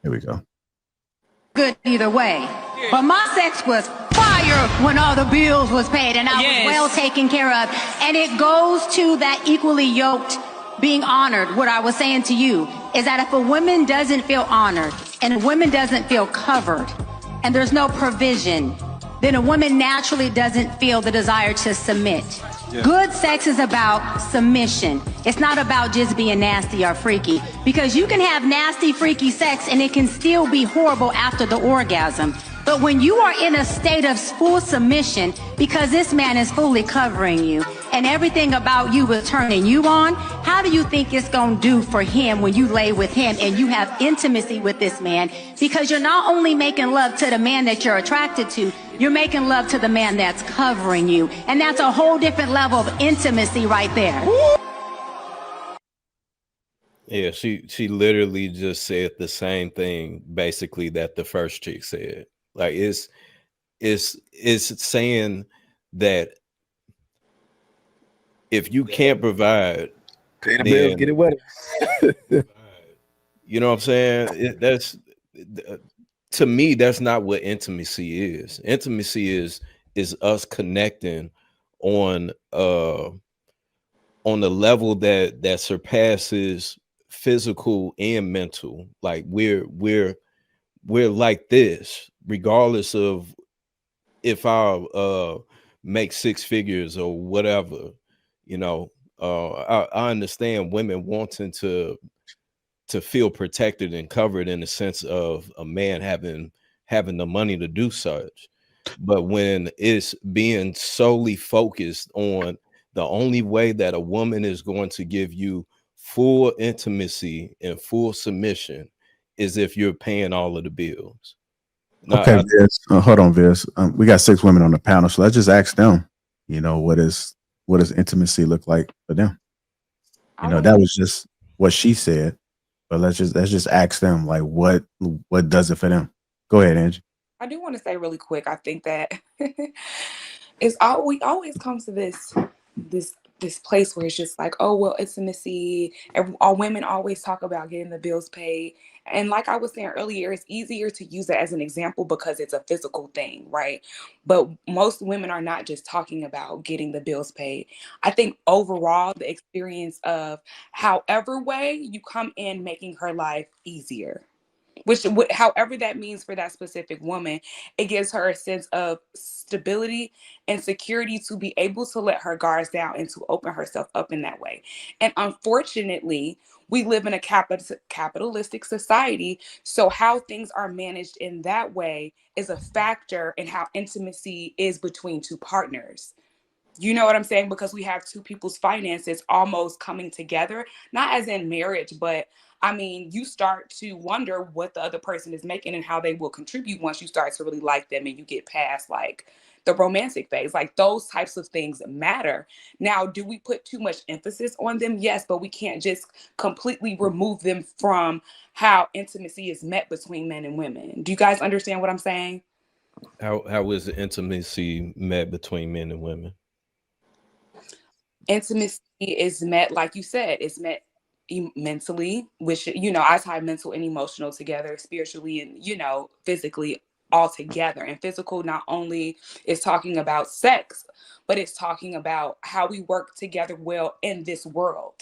Here we go. Good either way. But my sex was fire when all the bills was paid and I was well taken care of. And it goes to that equally yoked being honored. What I was saying to you is that if a woman doesn't feel honored and a woman doesn't feel covered and there's no provision, then a woman naturally doesn't feel the desire to submit. Yeah. Good sex is about submission. It's not about just being nasty or freaky, because you can have nasty, freaky sex and it can still be horrible after the orgasm. But when you are in a state of full submission, because this man is fully covering you and everything about you is turning you on, how do you think it's going to do for him when you lay with him and you have intimacy with this man? Because you're not only making love to the man that you're attracted to, you're making love to the man that's covering you. And that's a whole different level of intimacy right there. Yeah, she literally just said the same thing basically that the first chick said. Like it's saying that if you can't provide, pay the bills, get it wet. You know what I'm saying? That's to me, that's not what intimacy is. Intimacy is us connecting on the level that surpasses physical and mental. Like we're like this, regardless of if I make six figures or whatever. You know, I understand women wanting to feel protected and covered in the sense of a man having the money to do such. But when it's being solely focused on the only way that a woman is going to give you full intimacy and full submission is if you're paying all of the bills. Now, okay, Viz, hold on, Viz. We got 6 women on the panel, so let's just ask them. You know, what does intimacy look like for them? You know, that was just what she said, but let's just ask them, like, what does it for them? Go ahead, Angie. I do want to say really quick. I think that we always come to this place where it's just like, oh, well, intimacy. All women always talk about getting the bills paid. And like I was saying earlier, it's easier to use it as an example because it's a physical thing, right? But most women are not just talking about getting the bills paid. I think overall, the experience of however way you come in making her life easier, which however that means for that specific woman, it gives her a sense of stability and security to be able to let her guards down and to open herself up in that way. And unfortunately, we live in a capitalistic society, so how things are managed in that way is a factor in how intimacy is between two partners. You know what I'm saying? Because we have two people's finances almost coming together, not as in marriage, but I mean, you start to wonder what the other person is making and how they will contribute once you start to really like them and you get past like the romantic phase. Like those types of things matter. Now, do we put too much emphasis on them? Yes, but we can't just completely remove them from how intimacy is met between men and women. Do you guys understand what I'm saying? How is the intimacy met between men and women? Intimacy is met, like you said, it's met mentally, which, you know, I tie mental and emotional together, spiritually and, you know, physically all together. And physical not only is talking about sex, but it's talking about how we work together well in this world,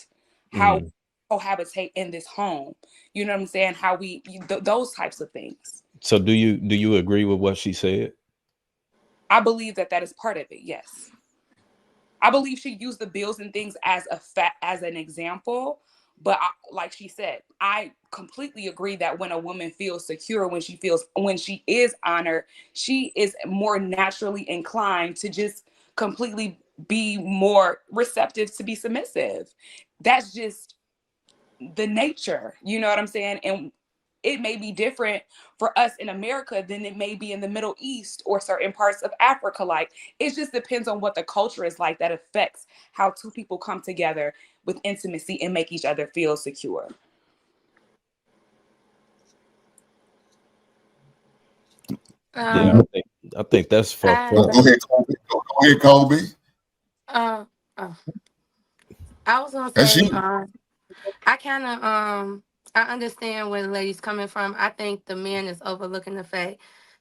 how we cohabitate in this home. You know what I'm saying? How we those types of things. So do you agree with what she said? I believe that is part of it. Yes. I believe she used the bills and things as an example. But like she said, I completely agree that when a woman feels secure, when she is honored, she is more naturally inclined to just completely be more receptive to be submissive. That's just the nature. You know what I'm saying? And it may be different for us in America than it may be in the Middle East or certain parts of Africa. Like, it just depends on what the culture is like that affects how two people come together with intimacy and make each other feel secure. Yeah, I think that's fucked up. Go ahead, Kobe. I was gonna say, I kind of I understand where the lady's coming from. I think the man is overlooking the fact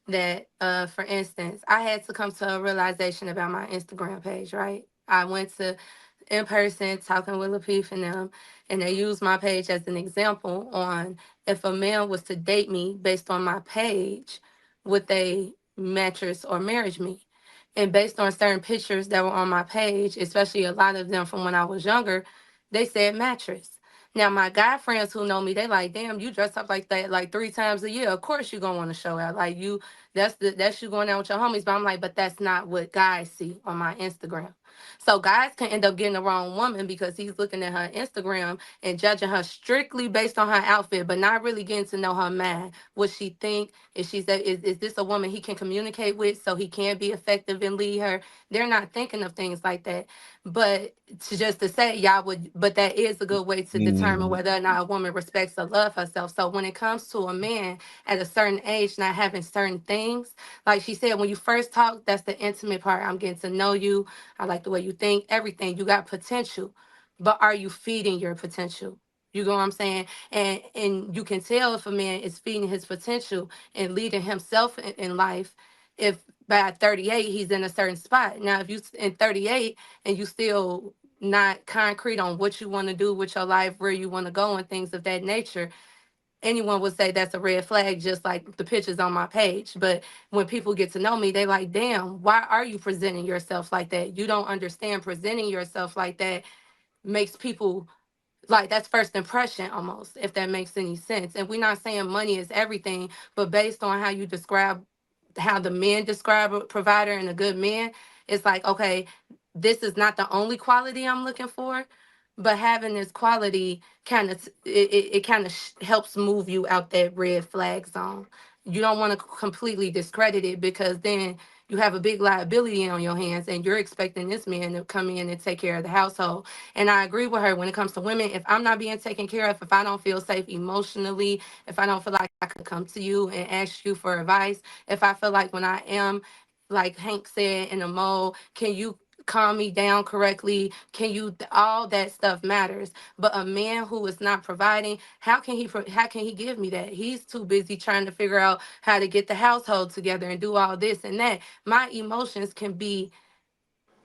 that, for instance, I had to come to a realization about my Instagram page, right? I went to in person talking with Lapeef and them, and they used my page as an example on if a man was to date me based on my page, would they mattress or marriage me? And based on certain pictures that were on my page, especially a lot of them from when I was younger, they said mattress. Now my guy friends who know me, they like, damn, you dress up like that like 3 times a year. Of course you gonna want to show out. Like that's you going out with your homies. But I'm like, but that's not what guys see on my Instagram. So guys can end up getting the wrong woman because he's looking at her Instagram and judging her strictly based on her outfit, but not really getting to know her mind. What she think, is this a woman he can communicate with so he can be effective and lead her? They're not thinking of things like that. But to say y'all would, but that is a good way to determine Mhm. whether or not a woman respects or love herself. So when it comes to a man at a certain age not having certain things, like she said, when you first talk, that's the intimate part. I'm getting to know you. I like the way you think, everything. You got potential, but are you feeding your potential? You know what I'm saying? And you can tell if a man is feeding his potential and leading himself in life if by 38 he's in a certain spot. Now, if you in 38 and you still not concrete on what you want to do with your life, where you want to go, and things of that nature, anyone would say that's a red flag, just like the pictures on my page. But when people get to know me, they like, damn, why are you presenting yourself like that? You don't understand presenting yourself like that makes people like that's first impression almost, if that makes any sense. And we're not saying money is everything, but based on how you describe how the men describe a provider and a good man, it's like, okay, this is not the only quality I'm looking for, but having this quality kind of it kind of helps move you out that red flag zone. You don't want to completely discredit it because then you have a big liability on your hands and you're expecting this man to come in and take care of the household. And I agree with her when it comes to women. If I'm not being taken care of, if I don't feel safe emotionally, if I don't feel like I could come to you and ask you for advice, if I feel like when I am, like Hank said, in a mode, can you calm me down correctly? Can you, all that stuff matters. But a man who is not providing, how can he give me that? He's too busy trying to figure out how to get the household together and do all this and that. My emotions can be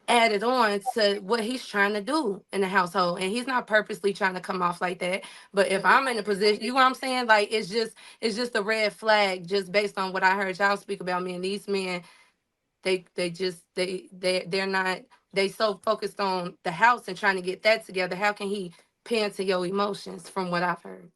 added on to what he's trying to do in the household, and he's not purposely trying to come off like that. But if I'm in a position, you know what I'm saying, like it's just a red flag just based on what I heard y'all speak about me. And these men, they just they're not, they so focused on the house and trying to get that together. How can he pay into your emotions from what I've heard?